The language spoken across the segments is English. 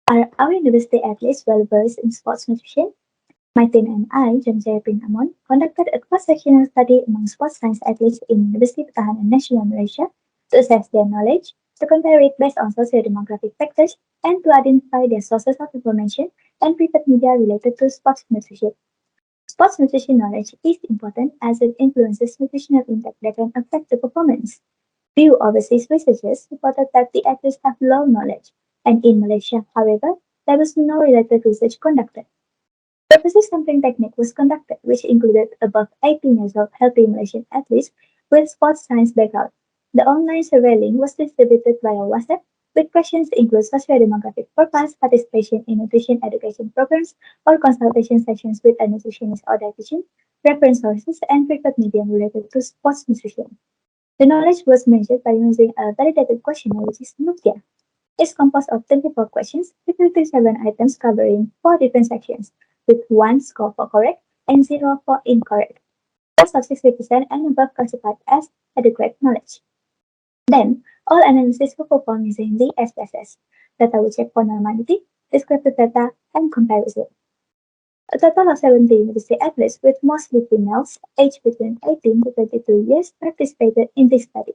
Are our university athletes well versed in sports nutrition? My team and I, JERYPIN AMON, conducted a cross-sectional study among sports science athletes in Universiti Pertahanan Nasional Malaysia to assess their knowledge, to compare it based on socio-demographic factors, and to identify their sources of information and preferred media related to sports nutrition. Sports nutrition knowledge is important as it influences nutritional impact that can affect the performance. Few overseas researchers reported that the athletes have low knowledge, and in Malaysia, however, there was no related research conducted. Purposes sampling technique was conducted, which included above 18 years old healthy Malaysian athletes with sports science background. The online surveilling was distributed via WhatsApp, with questions to include socio-demographic profiles, participation in nutrition education programs, or consultation sessions with a nutritionist or dietitian, reference sources, and preferred medium related to sports nutrition. The knowledge was measured by using a validated questionnaire, which is NUCIA. It's composed of 24 questions with 57 items covering 4 different sections, with 1 score for correct and 0 for incorrect. Most of 60% and above classified as adequate knowledge. Then, all analysis were performed using the SPSS. Data will check for normality, descriptive data, and comparison. A total of 70 university athletes, with mostly females, aged between 18 to 22 years, participated in this study.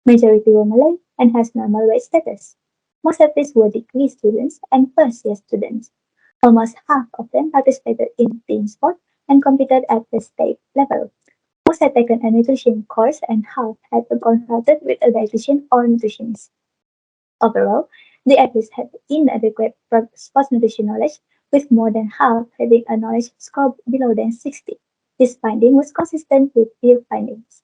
Majority were Malay and has normal weight status. Most athletes were degree students and first-year students. Almost half of them participated in team sport and competed at the state level. Most had taken a nutrition course and half had consulted with a dietitian or nutritionist. Overall, the athletes had inadequate sports nutrition knowledge, with more than half having a knowledge score below than 60. This finding was consistent with peer findings.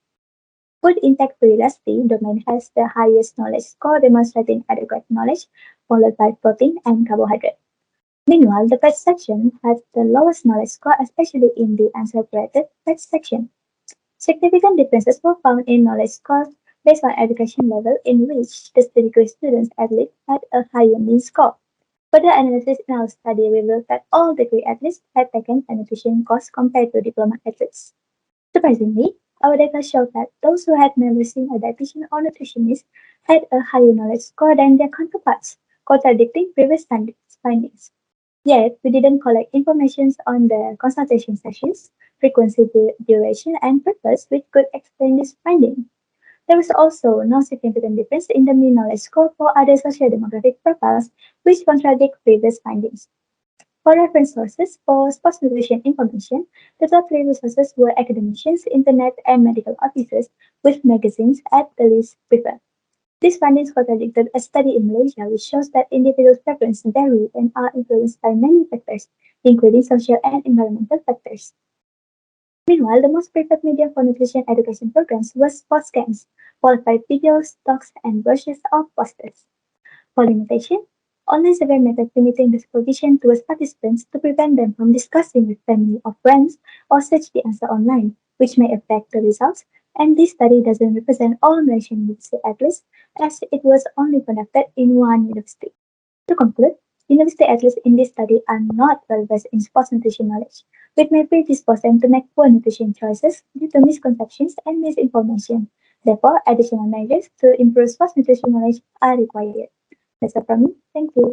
Food intake curiosity domain has the highest knowledge score, demonstrating adequate knowledge, followed by protein and carbohydrate. Meanwhile, the fat section has the lowest knowledge score, especially in the unsaturated fat section. Significant differences were found in knowledge scores based on education level, in which the degree students athletes had a higher mean score. Further analysis in our study revealed that all degree athletes had taken a nutrition course compared to diploma athletes. Surprisingly, our data showed that those who had never seen a dietitian or nutritionist had a higher knowledge score than their counterparts, contradicting previous findings. Yet, we didn't collect information on the consultation sessions, frequency, duration, and purpose, which could explain this finding. There was also no significant difference in the mean knowledge score for other socio-demographic profiles, which contradict previous findings. For reference sources for sports nutrition information, the top 3 resources were academicians, internet, and medical officers, with magazines at the least preferred. These findings contradicted a study in Malaysia which shows that individuals' preferences vary and are influenced by many factors, including social and environmental factors. Meanwhile, the most preferred medium for nutrition education programs was sports camps, followed by videos, talks, and brochures of posters. For limitation, online survey method limiting the supervision towards participants to prevent them from discussing with family or friends or search the answer online, which may affect the results, and this study doesn't represent all Malaysian university athletes as it was only conducted in one university. To conclude, university athletes in this study are not well versed in sports nutrition knowledge, which may predispose them to make poor nutrition choices due to misconceptions and misinformation. Therefore, additional measures to improve sports nutrition knowledge are required. That's all from me. Thank you.